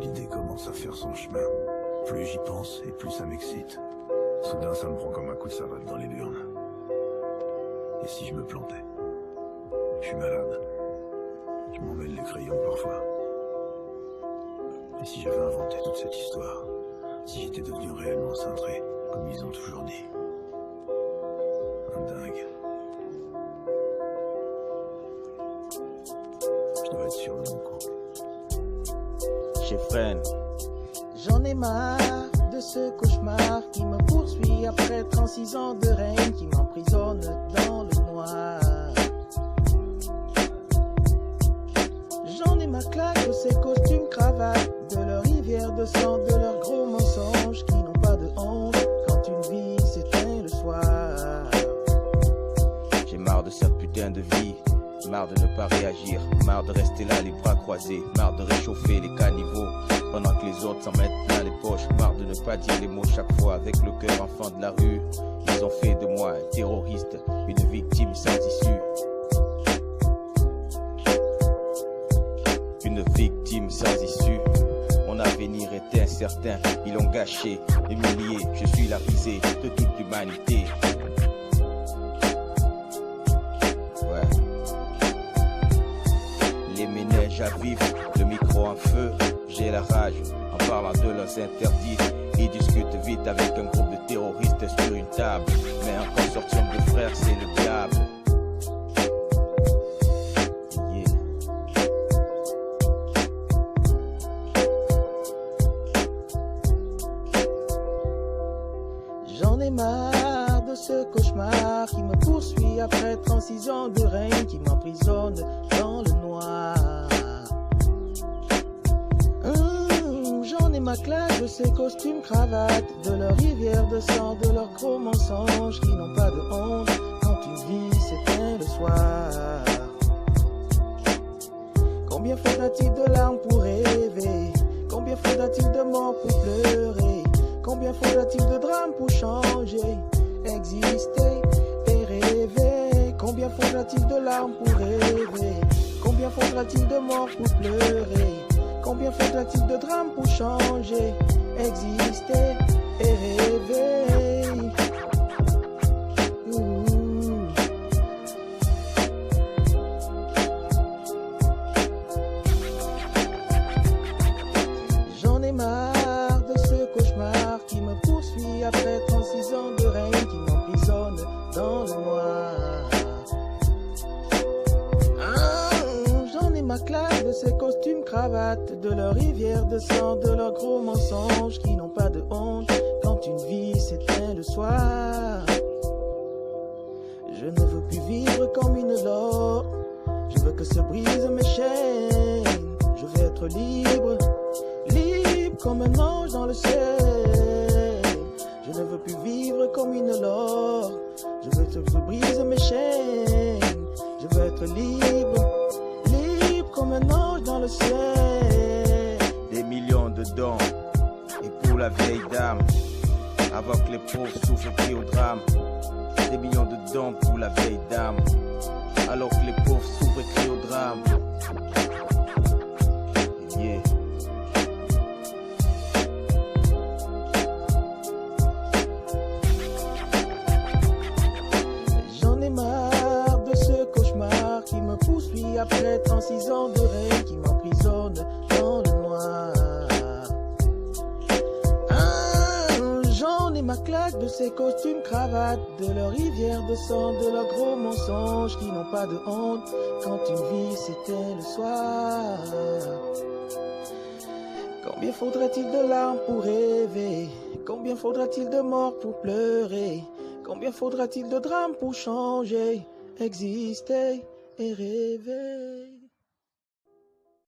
L'idée commence à faire son chemin. Plus j'y pense et plus ça m'excite. Soudain, ça me prend comme un coup de savate dans les burnes. Et si je me plantais? Je suis malade. Je m'emmêle les crayons parfois. Et si j'avais inventé toute cette histoire? Si j'étais devenu réellement cintré, comme ils ont toujours dit? Un dingue. Je dois être sûr de mon coup. Chez Fren. J'en ai marre de ce cauchemar qui me poursuit après 36 ans de règne, qui m'emprisonne dans le noir. J'en ai ma claque de ces costumes cravates, de leur rivière de sang, de leurs gros mensonges qui n'ont pas de honte quand une vie s'éteint le soir. J'ai marre de cette putain de vie, marre de ne pas réagir, marre de rester là les bras croisés, marre de réchauffer les caniveaux pendant que les autres s'en mettent plein les poches, marre de ne pas dire les mots chaque fois avec le cœur enfant de la rue. Ils ont fait de moi un terroriste, une victime sans issue. Une victime sans issue. Mon avenir était incertain, ils l'ont gâché, humilié, je suis la risée de toute l'humanité. Ouais. Les ménages à vif, le micro en feu, j'ai la rage en parlant de leurs interdits. Ils discutent vite avec un groupe de terroristes sur une table, mais un consortium de frères c'est le diable. J'en ai marre de ce cauchemar qui me poursuit après 36 ans de règne, qui m'emprisonne dans le noir. J'en ai ma claque de ces costumes cravates, de leur rivière de sang, de leurs gros mensonges qui n'ont pas de honte quand une vie s'éteint le soir. Combien faudra-t-il de larmes pour rêver? Combien faudra-t-il de morts pour pleurer? Combien faudra-t-il de drames pour changer, exister et rêver? Combien faudra-t-il de larmes pour rêver? Combien faudra-t-il de morts pour pleurer? Combien faudra-t-il de drames pour changer, exister et rêver? J'en ai marre de ce cauchemar qui me poursuit après 36 ans de règne, qui m'emprisonne dans le noir. J'en ai ma claque de ces costumes cravates, de leur rivière de sang, de leurs gros mensonges qui n'ont pas de honte quand une vie s'éteint le soir. Je ne veux plus vivre comme une lore, je veux que se brisent mes chaînes. Je veux être libre, libre comme un ange dans le ciel. Je ne veux plus vivre comme une lore, je veux que se brisent mes chaînes. Je veux être libre, libre comme un ange dans le ciel. Des millions de dons, et pour la vieille dame, avant que les pauvres souffrent pris au drame. Des millions de dons pour la vieille dame, alors que les pauvres souffrent et crient au drame. Yeah. J'en ai marre de ce cauchemar qui me poursuit après 36 ans de règne, qui m'emprisonne dans le noir. J'en ai ma claque de ces costumes cravates, de leur rivière de sang, de leurs gros mensonges qui n'ont pas de honte quand une vie s'éteint le soir. Combien faudrait-il de larmes pour rêver? Combien faudra-t-il de morts pour pleurer? Combien faudra-t-il de drames pour changer, exister et rêver?